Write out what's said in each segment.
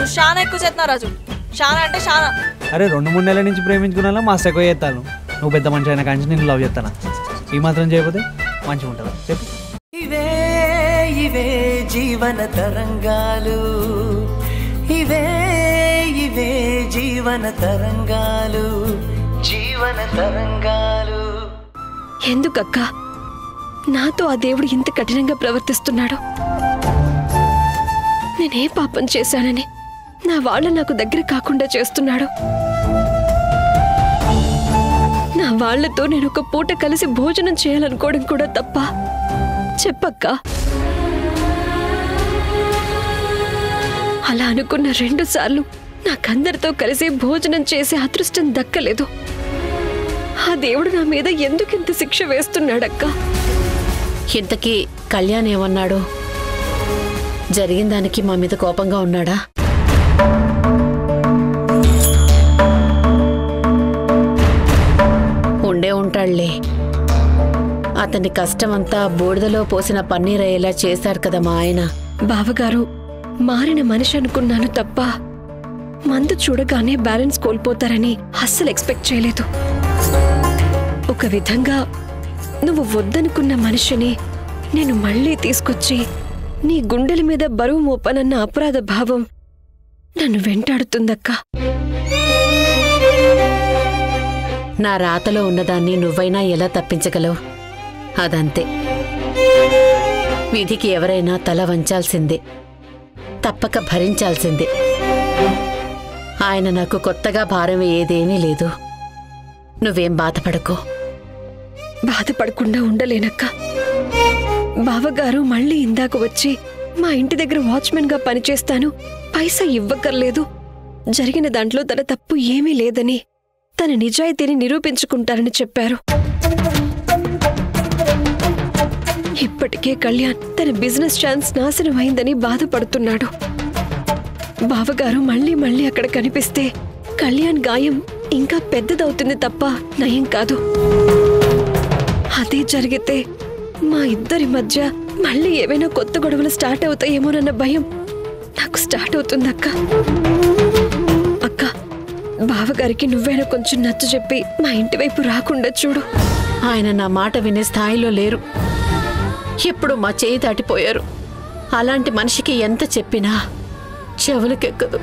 నువ్వు చాలా ఎక్కువ చేస్తున్నావు రాజు. చాలా అంటే చాలా. అరే 2-3 నెలల నుంచి ప్రేమించుకున్నా మస్తు ఎక్కువ చేస్తాను. నువ్వు పెద్ద మనిషి అయినా కానీ నేను లవ్ చేస్తాను. ఈ మాత్రం చేయకపోతే మంచిగా ఉంటుందా చెప్పు. ఇవే ఇవే జీవన తరంగాలు, ఇవే ఇవే జీవన తరంగాలు, జీవన తరంగాలు. ఎందుకక్క నాతో ఆ దేవుడు ఇంత కఠినంగా ప్రవర్తిస్తున్నాడు? నేనే పాపం చేశానని నా వాళ్ళ నాకు దగ్గర కాకుండా చేస్తున్నాడు. నా వాళ్లతో నేను ఒక పూట కలిసి భోజనం చేయాలనుకోవడం కూడా తప్ప? చెప్పక్క. అలా అనుకున్న 2 సార్లు నాకందరితో కలిసి భోజనం చేసే అదృష్టం దక్కలేదు. ఆ దేవుడు నా మీద ఎందుకింత శిక్ష వేస్తున్నాడక్క? ఇంతకీ కళ్యాణ్ ఏమన్నాడు? జరిగిన దానికి మా మీద కోపంగా ఉన్నాడా? ఉండే ఉంటాళ్లే. అతని కష్టమంతా బూడిదలో పోసిన పన్నీరయ్యేలా చేశారు కదా మా ఆయన. బావగారు మారిన మనిషి అనుకున్నాను తప్ప మందు చూడగానే బ్యాలెన్స్ కోల్పోతారని అస్సలు ఎక్స్పెక్ట్ చేయలేదు. ఒక విధంగా నువ్వు వద్దనుకున్న మనిషిని నేను మళ్ళీ తీసుకొచ్చి నీ గుండెల మీద బరువు మోపనన్న అపరాధ భావం నన్ను వెంటాడుతుందక్క. నా రాతలో ఉన్నదాన్ని నువ్వైనా ఎలా తప్పించగలవు? అదంతే. విధికి ఎవరైనా తల వంచాల్సిందే, తప్పక భరించాల్సిందే. ఆయన నాకు కొత్తగా భారం ఏదేమీ లేదు. నువ్వేం బాధపడకో. బాధపడకుండా ఉండలేనక్క. బావగారు మళ్ళీ ఇందాక వచ్చి మా ఇంటి దగ్గర వాచ్మెన్ గా పనిచేస్తాను, పైసా ఇవ్వక్కర్లేదు, జరిగిన దాంట్లో తన తప్పు ఏమీ లేదని, తన నిజాయితీని నిరూపించుకుంటారని చెప్పారు. ఇప్పటికే కళ్యాణ్ తన బిజినెస్ ఛాన్స్ నాశనం అయిందని బాధపడుతున్నాడు. బావగారు మళ్ళీ మళ్ళీ అక్కడ కనిపిస్తే కళ్యాణ్ గాయం ఇంకా పెద్దదవుతుంది తప్ప నయం కాదు. అదే జరిగితే మా ఇద్దరి మధ్య మళ్ళీ ఏవైనా కొత్త గొడవలు స్టార్ట్ అవుతాయేమోనన్న భయం నాకు స్టార్ట్ అవుతుందక్క. అక్క, బావగారికి నువ్వైనా కొంచెం నచ్చ చెప్పి మా ఇంటి వైపు రాకుండా చూడు. ఆయన నా మాట వినే స్థాయిలో లేరు. ఎప్పుడు మా చేయి దాటిపోయారు. అలాంటి మనిషికి ఎంత చెప్పినా చెవులకెక్కదు.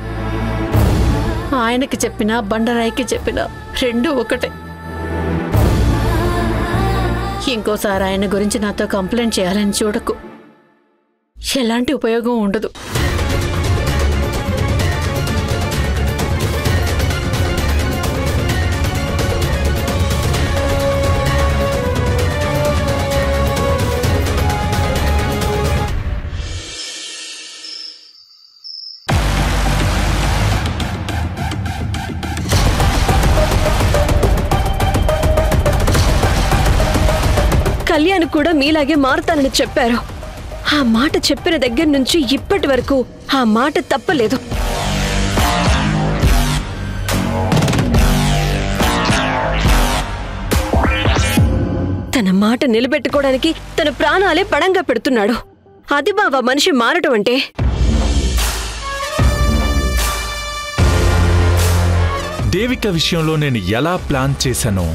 ఆయనకి చెప్పినా బండరాయికి చెప్పినా రెండూ ఒకటే. ఇంకోసారి ఆయన గురించి నాతో కంప్లైంట్ చేయాలని చూడకు. ఎలాంటి ఉపయోగం ఉండదు. కళ్యాణ్ కూడా మీలాగే మారుతానని చెప్పారు. ఆ మాట చెప్పిన దగ్గర నుంచి ఇప్పటి వరకు ఆ మాట తప్పలేదు. తన మాట నిలబెట్టుకోవడానికి తన ప్రాణాలే పణంగా పెడుతున్నాడు. అది బావా మనిషి మారటం అంటే. దేవిక విషయంలో నేను ఎలా ప్లాన్ చేశానో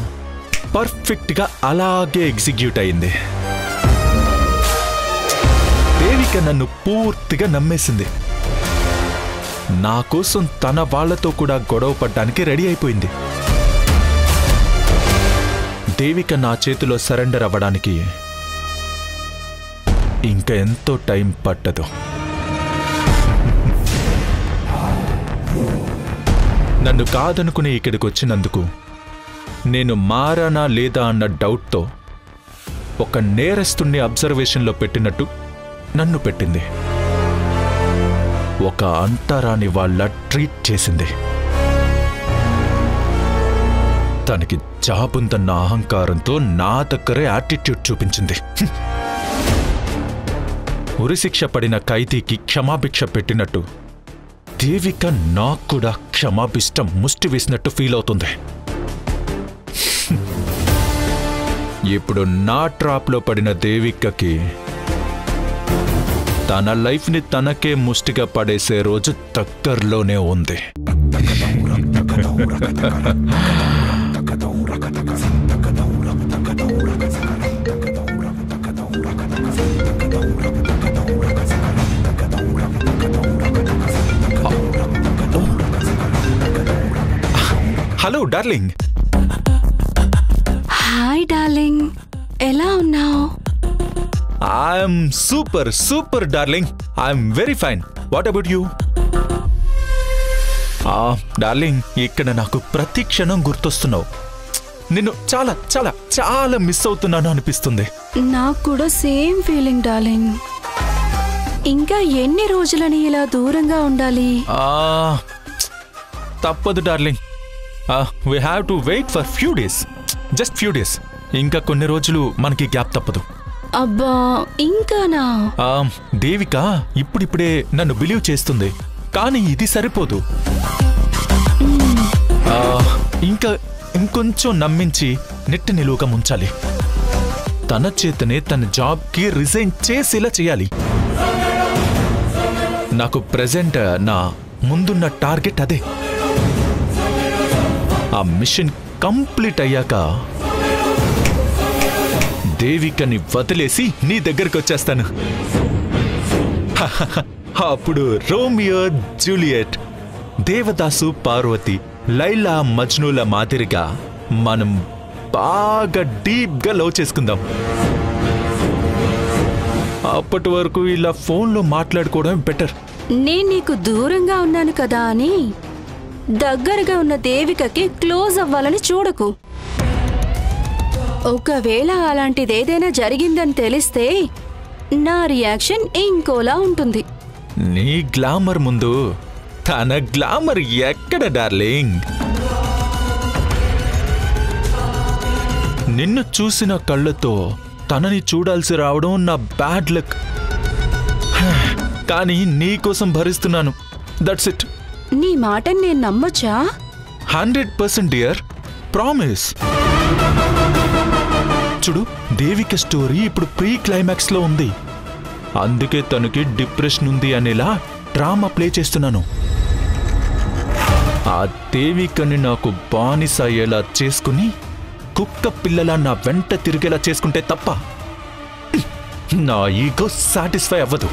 పర్ఫెక్ట్ గా అలాగే ఎగ్జిక్యూట్ అయింది. దేవిక నన్ను పూర్తిగా నమ్మేసింది. నా కోసం తన వాళ్లతో కూడా గొడవ పడ్డానికి రెడీ అయిపోయింది. దేవిక నా చేతిలో సరెండర్ అవ్వడానికి ఇంకా ఎంతో టైం పట్టదు. నన్ను కాదనుకుని ఇక్కడికి వచ్చినందుకు నేను మారానా లేదా అన్న డౌట్తో ఒక నేరస్తుణ్ణి అబ్జర్వేషన్లో పెట్టినట్టు నన్ను పెట్టింది. ఒక అంటరాని వాళ్ళ ట్రీట్ చేసింది. తనకి జాబుందన్న అహంకారంతో నా దగ్గరే యాటిట్యూడ్ చూపించింది. ఉరిశిక్ష పడిన ఖైదీకి క్షమాభిక్ష పెట్టినట్టు దేవిక నాకు కూడా క్షమాభిష్టం ముష్టి వేసినట్టు ఫీల్ అవుతుంది. ఇప్పుడు నా ట్రాప్లో పడిన దేవికకి తన లైఫ్ని తనకే ముష్టిగా పడేసే రోజు దగ్గరలోనే ఉంది. Hello darling. హాయ్ డార్లింగ్, ఎలా ఉన్నావు? I'm super darling. I'm very fine. What about you? Darling, ఇక్కడ నాకు ప్రతి క్షణం గుర్తొస్తున్నావు. నిన్ను చాలా చాలా చాలా మిస్ అవుతున్నాను అనిపిస్తుంది. నాకు కూడా సేమ్ ఫీలింగ్ డార్లింగ్. ఇంకా ఎన్ని రోజులని ఇలా దూరంగా ఉండాలి? తప్పదు darling. We have to wait for few days, just few days. ఇంకా కొన్ని రోజులు మనకి గ్యాప్ తప్పదు. అబ్బా, ఇంకానా? దేవిక ఇప్పుడిప్పుడే నన్ను బిలీవ్ చేస్తుంది, కానీ ఇది సరిపోదు. ఇంకా ఇంకొంచెం నమ్మించి నెట్టి నిలువుగా ముంచాలి. తన చేతనే తన జాబ్కి రిజైన్ చేసేలా చేయాలి. నాకు ప్రెజెంట్ నా ముందున్న టార్గెట్ అదే. ఆ మిషన్ కంప్లీట్ అయ్యాక దేవికని వదిలేసి నీ దగ్గరికి వచ్చేస్తాను. అప్పుడు రోమియో జూలియట్, దేవదాసు పార్వతి, లైలా మజ్నూల మాదిరిగా మనం బాగా డీప్గా లవ్ చేసుకుందాం. అప్పటి వరకు ఇలా ఫోన్లో మాట్లాడుకోవడం బెటర్. నేను నీకు దూరంగా ఉన్నాను కదా అని దగ్గరగా ఉన్న దేవికకి క్లోజ్ అవ్వాలని చూడకు. ఒకవేళ అలాంటిదేదైనా జరిగిందని తెలిస్తే నా రియాక్షన్ ఇంకోలా ఉంటుంది. నీ గ్లామర్ ముందు తన గ్లామర్ ఎక్కడ డార్లింగ్? నిన్ను చూసిన కళ్ళతో తనని చూడాల్సి రావడం నా బ్యాడ్ లక్. కానీ నీకోసం భరిస్తున్నాను. That's it. నీ మాటని నేను నమ్మొచ్చా? 100% డియర్, ప్రామిస్. చూడు, దేవిక స్టోరీ ఇప్పుడు ప్రీ క్లైమాక్స్ లో ఉంది. అందుకే తనకి డిప్రెషన్ ఉంది అనేలా డ్రామా ప్లే చేస్తున్నాను. ఆ దేవికని నాకు బానిస అయ్యేలా చేసుకుని కుక్క పిల్లలా నా వెంట తిరిగేలా చేసుకుంటే తప్ప నా ఈగో సాటిస్ఫై అవ్వదు.